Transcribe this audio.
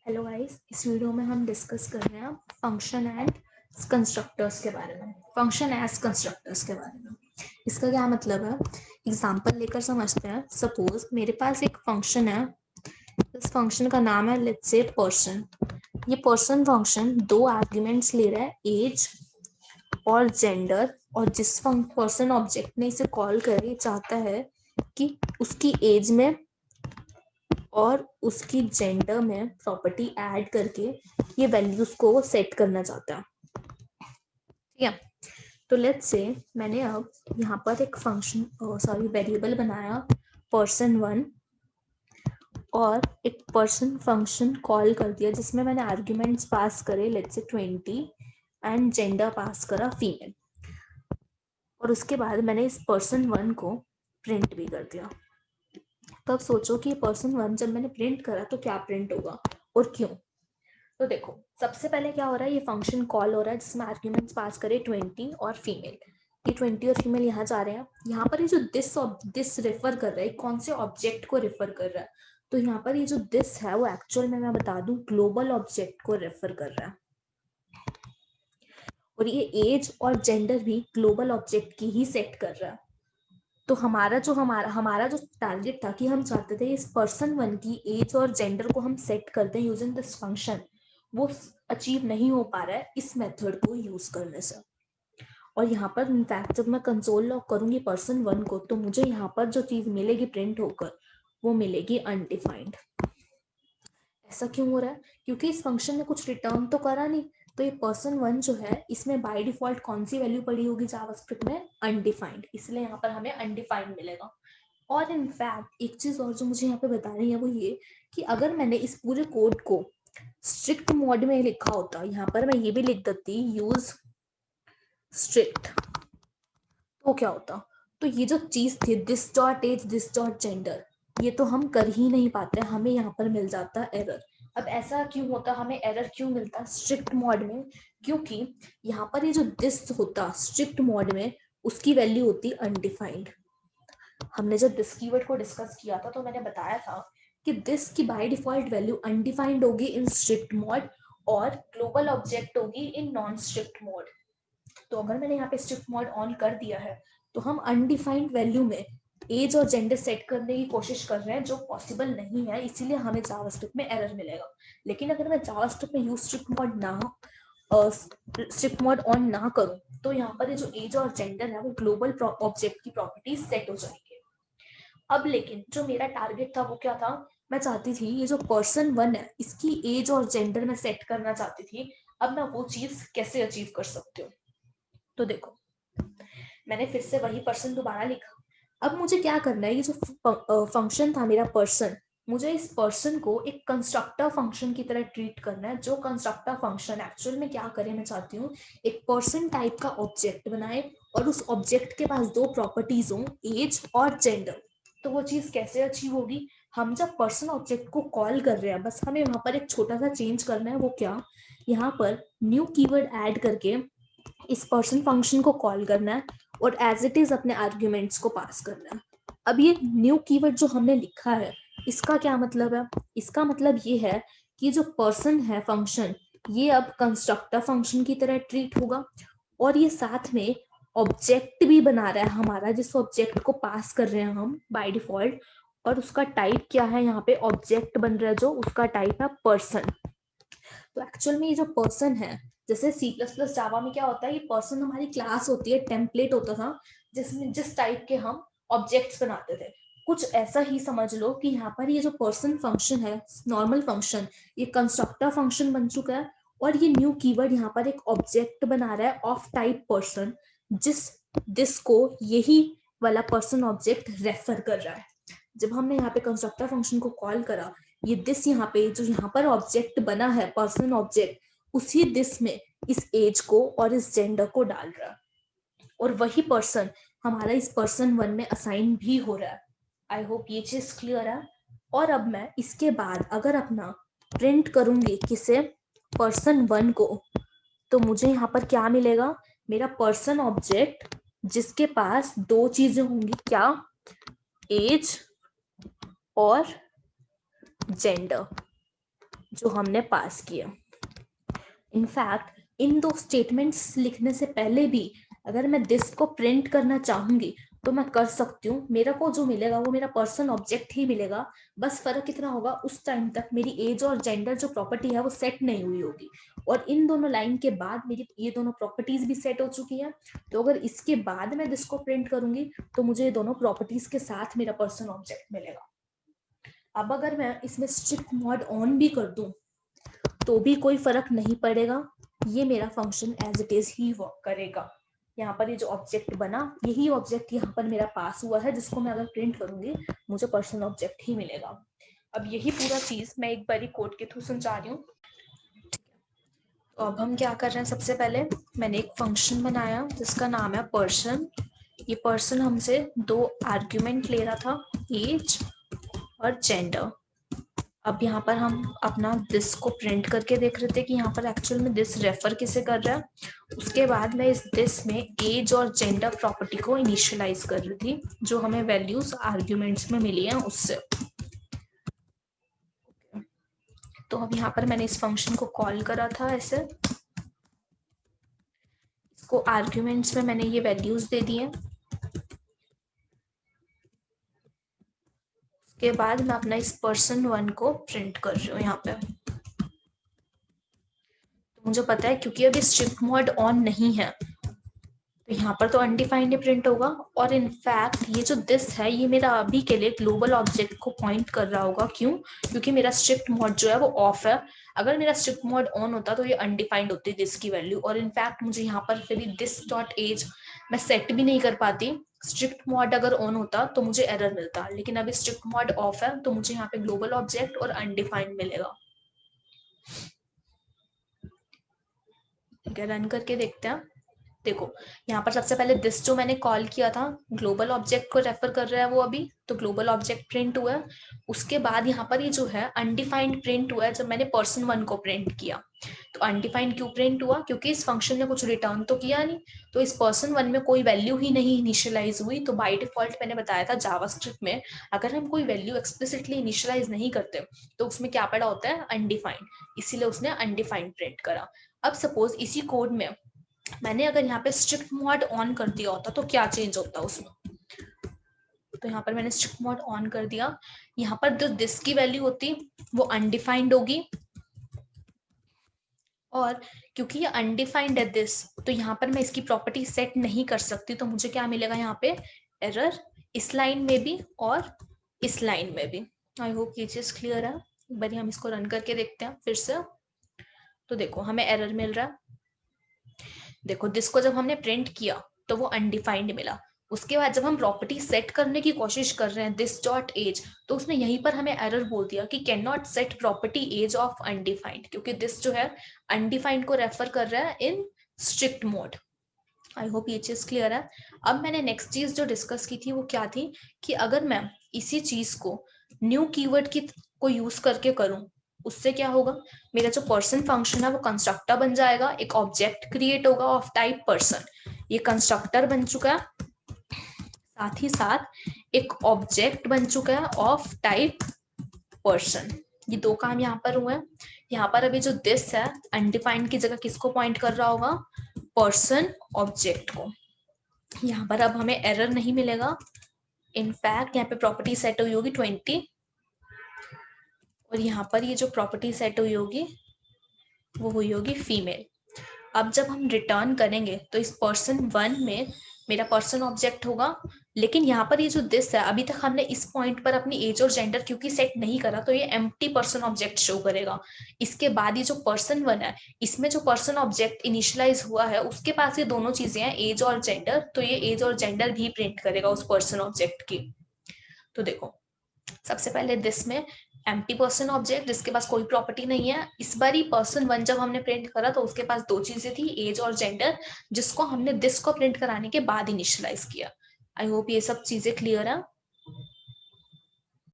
Hello guys, इस video में हम डिस्कस कर रहे हैं फंक्शन एंड कंस्ट्रक्टर्स के बारे में, फंक्शन एज कंस्ट्रक्टर्स के बारे में। इसका क्या मतलब है, एग्जांपल लेकर समझते हैं। सपोज मेरे पास एक फंक्शन है, इस फंक्शन का नाम है लेट्स से पर्सन। ये पर्सन फंक्शन दो आर्ग्यूमेंट्स ले रहा है, एज और जेंडर, और जिस पर्सन ऑब्जेक्ट ने इसे कॉल करे चाहता है कि उसकी एज में और उसकी जेंडर में प्रॉपर्टी ऐड करके ये वैल्यूज को सेट करना चाहता है। ठीक है, तो लेट्स से मैंने अब यहाँ पर एक फंक्शन वेरिएबल बनाया person1 और एक पर्सन फंक्शन कॉल कर दिया जिसमें मैंने आर्ग्यूमेंट्स पास करे लेट्स से 20 एंड जेंडर पास करा फीमेल, और उसके बाद मैंने इस person1 को प्रिंट भी कर दिया। तो अब सोचो कि person1 जब मैंने प्रिंट करा तो क्या प्रिंट होगा और क्यों। तो देखो, सबसे पहले क्या हो रहा है, ये फंक्शन कॉल हो रहा है जिसमें आर्ग्यूमेंट्स पास करे 20 और फीमेल। ये 20 और फीमेल यहाँ जा रहे हैं। यहाँ पर ये जो दिस रेफर कर रहा है, कौन से ऑब्जेक्ट को रेफर कर रहा है, तो यहाँ पर ये जो दिस है वो एक्चुअल में मैं बता दूं ग्लोबल ऑब्जेक्ट को रेफर कर रहा है। और ये एज और जेंडर भी ग्लोबल ऑब्जेक्ट की ही सेट कर रहा है। तो हमारा जो टारगेट था कि हम चाहते थे इस person1 की एज और जेंडर को हम सेट करते हैं यूजिंग दिस फंक्शन, वो अचीव नहीं हो पा रहा है इस मेथड को यूज करने से। और यहाँ पर इनफैक्ट जब मैं कंसोल लॉग करूंगी person1 को तो मुझे यहाँ पर जो चीज मिलेगी प्रिंट होकर वो मिलेगी अनडिफाइंड। ऐसा क्यों हो रहा है, क्योंकि इस फंक्शन ने कुछ रिटर्न तो करा नहीं। तो ये person1 जो है इसमें बाय डिफॉल्ट कौन सी वैल्यू पड़ी होगी जावास्क्रिप्ट में, अनडिफाइंड, इसलिए यहाँ पर हमें अनडिफाइंड मिलेगा। और इनफैक्ट एक चीज और जो मुझे यहाँ पे बतानी है वो ये कि अगर मैंने इस पूरे कोड को स्ट्रिक्ट मोड में लिखा होता, यहाँ पर मैं ये भी लिख देती यूज स्ट्रिक्ट, तो क्या होता, तो ये जो चीज थी this dot age this dot gender, ये तो हम कर ही नहीं पाते, हमें यहाँ पर मिल जाता एरर। अब ऐसा क्यों होता, हमें एरर क्यों मिलता स्ट्रिक्ट मोड में, क्योंकि यहाँ पर ये जो दिस होता स्ट्रिक्ट मोड में उसकी वैल्यू होती अनडिफाइंड। हमने जब दिस कीवर्ड को डिस्कस किया था तो मैंने बताया था कि दिस की बाय डिफॉल्ट वैल्यू अनडिफाइंड होगी इन स्ट्रिक्ट मोड और ग्लोबल ऑब्जेक्ट होगी इन नॉन स्ट्रिक्ट मोड। तो अगर मैंने यहाँ पे स्ट्रिक्ट मोड ऑन कर दिया है तो हम अनडिफाइंड वैल्यू में एज और जेंडर सेट करने की कोशिश कर रहे हैं जो पॉसिबल नहीं है, इसीलिए हमें जावास्क्रिप्ट में एरर मिलेगा। लेकिन अगर मैं जावास्क्रिप्ट में यूज स्ट्रिक्ट मोड ऑन ना करूं तो यहाँ पर ये जो एज और जेंडर है वो ग्लोबल ऑब्जेक्ट की प्रॉपर्टी सेट हो जाएगी। अब लेकिन जो मेरा टारगेट था वो क्या था, मैं चाहती थी ये जो person1 है इसकी एज और जेंडर में सेट करना चाहती थी। अब मैं वो चीज कैसे अचीव कर सकती हूँ, तो देखो मैंने फिर से वही पर्सन दोबारा लिखा। अब मुझे क्या करना है, ये जो फंक्शन था मेरा पर्सन, मुझे इस पर्सन को एक कंस्ट्रक्टर फंक्शन की तरह ट्रीट करना है। जो कंस्ट्रक्टर फंक्शन एक्चुअल में क्या करे, मैं चाहती हूँ एक पर्सन टाइप का ऑब्जेक्ट बनाए और उस ऑब्जेक्ट के पास दो प्रॉपर्टीज हों, एज और जेंडर। तो वो चीज कैसे अचीव होगी, हम जब पर्सन ऑब्जेक्ट को कॉल कर रहे हैं बस हमें वहां पर एक छोटा सा चेंज करना है। वो क्या, यहाँ पर न्यू कीवर्ड ऐड करके इस पर्सन फंक्शन को कॉल करना है और एज इट इज अपने आर्ग्यूमेंट्स को पास करना है। अब ये न्यू कीवर्ड जो हमने लिखा है इसका क्या मतलब है, इसका मतलब ये है कि जो पर्सन है फंक्शन ये अब कंस्ट्रक्टर फंक्शन की तरह ट्रीट होगा और ये साथ में ऑब्जेक्ट भी बना रहा है हमारा, जिस ऑब्जेक्ट को पास कर रहे हैं हम बाय डिफॉल्ट, और उसका टाइप क्या है, यहाँ पे ऑब्जेक्ट बन रहा है जो उसका टाइप है पर्सन। तो एक्चुअल में ये जो पर्सन है, जैसे C++ जावा में क्या होता है, ये पर्सन हमारी क्लास होती है, टेम्पलेट होता था जिसमें जिस टाइप के हम ऑब्जेक्ट्स बनाते थे। कुछ ऐसा ही समझ लो कि यहाँ पर ये जो पर्सन फंक्शन है नॉर्मल फंक्शन, ये कंस्ट्रक्टर फंक्शन बन चुका है और ये न्यू कीवर्ड यहाँ पर एक ऑब्जेक्ट बना रहा है ऑफ टाइप पर्सन, दिस को यही वाला पर्सन ऑब्जेक्ट रेफर कर रहा है। जब हमने यहाँ पे कंस्ट्रक्टर फंक्शन को कॉल करा, ये दिस यहाँ पे जो यहाँ पर ऑब्जेक्ट बना है पर्सन ऑब्जेक्ट, उसी दिस में इस एज को और इस जेंडर को डाल रहा है और वही पर्सन हमारा इस person1 में असाइन भी हो रहा है। आई होप ये चीज क्लियर है। और अब मैं इसके बाद अगर अपना प्रिंट करूंगी किसे, person1 को, तो मुझे यहाँ पर क्या मिलेगा, मेरा पर्सन ऑब्जेक्ट जिसके पास दो चीजें होंगी, क्या, एज और जेंडर, जो हमने पास किया। इनफैक्ट इन दो स्टेटमेंट्स लिखने से पहले भी अगर मैं दिस को प्रिंट करना चाहूंगी तो मैं कर सकती हूँ। मेरा को जो मिलेगा वो मेरा पर्सन ऑब्जेक्ट ही मिलेगा। बस फर्क कितना होगा, उस टाइम तक मेरी एज और जेंडर जो प्रॉपर्टी है वो सेट नहीं हुई होगी, और इन दोनों लाइन के बाद मेरी ये दोनों प्रॉपर्टीज भी सेट हो चुकी है। तो अगर इसके बाद मैं दिस को प्रिंट करूंगी तो मुझे ये दोनों प्रॉपर्टीज के साथ मेरा पर्सन ऑब्जेक्ट मिलेगा। अब अगर मैं इसमें स्ट्रिक्ट मोड ऑन भी कर दूं तो भी कोई फर्क नहीं पड़ेगा, ये मेरा फंक्शन एज इट इज ही वर्क करेगा। यहाँ पर ये जो ऑब्जेक्ट बना, यही ऑब्जेक्ट यहाँ पर मेरा पास हुआ है, जिसको मैं अगर प्रिंट करूंगी मुझे पर्सन ऑब्जेक्ट ही मिलेगा। अब यही पूरा चीज मैं एक बारी कोड के थ्रू समझा रही हूँ। तो अब हम क्या कर रहे हैं, सबसे पहले मैंने एक फंक्शन बनाया जिसका नाम है पर्सन। ये पर्सन हमसे दो आर्ग्यूमेंट ले रहा था, एज और जेंडर। अब यहाँ पर हम अपना दिस को प्रिंट करके देख रहे थे कि यहाँ पर एक्चुअल में दिस रेफर किसे कर रहा है। उसके बाद मैं इस दिस में एज और जेंडर प्रॉपर्टी को इनिशियलाइज कर रही थी, जो हमें वैल्यूज आर्ग्यूमेंट्स में मिली हैं उससे। तो अब यहाँ पर मैंने इस फंक्शन को कॉल करा था ऐसे, इसको आर्ग्यूमेंट्स में मैंने ये वैल्यूज दे दी हैं। उसके बाद मैं अपना इस पर्सन 1 को प्रिंट कर रही हूँ यहाँ पे। मुझे पता है क्योंकि अभी स्ट्रिक्ट मोड ऑन नहीं है तो यहाँ पर तो अनडिफाइंड ही प्रिंट होगा। और इनफैक्ट ये जो दिस है ये मेरा अभी के लिए ग्लोबल ऑब्जेक्ट को पॉइंट कर रहा होगा। क्यों? क्योंकि मेरा स्ट्रिक्ट मोड जो है वो ऑफ है। अगर मेरा स्ट्रिक्ट मोड ऑन होता तो ये अनडिफाइंड होती दिस की वैल्यू, और इनफैक्ट मुझे यहाँ पर फिर दिस डॉट एज मैं सेट भी नहीं कर पाती। स्ट्रिक्ट मोड अगर ऑन होता तो मुझे एरर मिलता, लेकिन अभी स्ट्रिक्ट मोड ऑफ है तो मुझे यहाँ पे ग्लोबल ऑब्जेक्ट और अनडिफाइंड मिलेगा। ठीक है, रन करके देखते हैं। देखो यहाँ पर सबसे पहले दिस जो मैंने कॉल किया था ग्लोबल ऑब्जेक्ट को रेफर कर रहा है वो अभी, तो ग्लोबल ऑब्जेक्ट प्रिंट हुआ है। उसके बाद यहाँ पर ये जो है अनडिफाइंड प्रिंट हुआ है जब मैंने पर्सन 1 को प्रिंट किया। तो अनडिफाइंड क्यों प्रिंट हुआ? क्योंकि इस फंक्शन ने कुछ रिटर्न तो किया नहीं, तो इस पर्सन 1 में कोई वैल्यू ही नहीं इनिशियलाइज हुई। तो बाय डिफॉल्ट मैंने बताया था जावास्क्रिप्ट में अगर हम कोई वैल्यू एक्सप्लिसिटली इनिशियलाइज नहीं करते तो उसमें क्या पड़ा होता है, अनडिफाइंड, इसीलिए उसने अनडिफाइंड प्रिंट करा। अब सपोज इसी कोड में मैंने अगर यहाँ पे स्ट्रिक्ट मोड ऑन कर दिया होता तो क्या चेंज होता उसमें। तो यहाँ पर मैंने स्ट्रिक्ट मोड ऑन कर दिया, यहाँ पर जो दिस की वैल्यू होती वो अनडिफाइंड होगी, और क्योंकि ये अनडिफाइंड है दिस तो यहाँ पर मैं इसकी प्रॉपर्टी सेट नहीं कर सकती। तो मुझे क्या मिलेगा यहाँ पे, एरर, इस लाइन में भी और इस लाइन में भी। आई होप ये चीज क्लियर है। एक बार हम इसको रन करके देखते हैं फिर से। तो देखो हमें एरर मिल रहा है। देखो दिस को जब हमने प्रिंट किया तो वो अनडिफाइंड मिला। उसके बाद जब हम प्रॉपर्टी सेट करने की कोशिश कर रहे हैं दिस डॉट एज, तो उसने यहीं पर हमें एरर बोल दिया कि can not set property age of undefined, क्योंकि दिस जो है अनडिफाइंड को रेफर कर रहा है in strict mode. I hope ये चीज क्लियर है। अब मैंने नेक्स्ट चीज जो डिस्कस की थी वो क्या थी कि अगर मैं इसी चीज को न्यू कीवर्ड की को यूज करके करूं उससे क्या होगा, मेरा जो पर्सन फंक्शन है वो कंस्ट्रक्टर बन जाएगा, एक ऑब्जेक्ट क्रिएट होगा ऑफ टाइप पर्सन। ये कंस्ट्रक्टर बन चुका है, साथ ही साथ एक ऑब्जेक्ट बन चुका है ऑफ टाइप पर्सन। ये दो काम यहाँ पर हुए हैं। यहाँ पर अभी जो दिस है अनडिफाइंड की जगह किसको पॉइंट कर रहा होगा, पर्सन ऑब्जेक्ट को। यहाँ पर अब हमें एरर नहीं मिलेगा। इनफैक्ट यहाँ पे प्रॉपर्टी सेट हुई होगी 20, और यहाँ पर ये जो प्रॉपर्टी सेट हुई होगी वो हुई होगी फीमेल। अब जब हम रिटर्न करेंगे तो इस पर्सन 1 में मेरा पर्सन ऑब्जेक्ट होगा, लेकिन यहाँ पर ये जो दिस है अभी तक हमने इस पॉइंट पर अपनी एज और जेंडर क्योंकि सेट नहीं करा तो ये एम्प्टी पर्सन ऑब्जेक्ट शो करेगा। इसके बाद ये जो पर्सन 1 है इसमें जो पर्सन ऑब्जेक्ट इनिशियलाइज हुआ है उसके पास ये दोनों चीजें हैं एज और जेंडर, तो ये एज और जेंडर भी प्रिंट करेगा उस पर्सन ऑब्जेक्ट की। तो देखो सबसे पहले दिस में एम्प्टी पर्सन ऑब्जेक्ट जिसके पास कोई प्रॉपर्टी नहीं है। इस बार ही पर्सन 1 जब हमने प्रिंट करा तो उसके पास दो चीजें थी, एज और जेंडर, जिसको हमने दिस को प्रिंट कराने के बाद इनिशियलाइज किया। आई होप ये सब चीजें क्लियर है।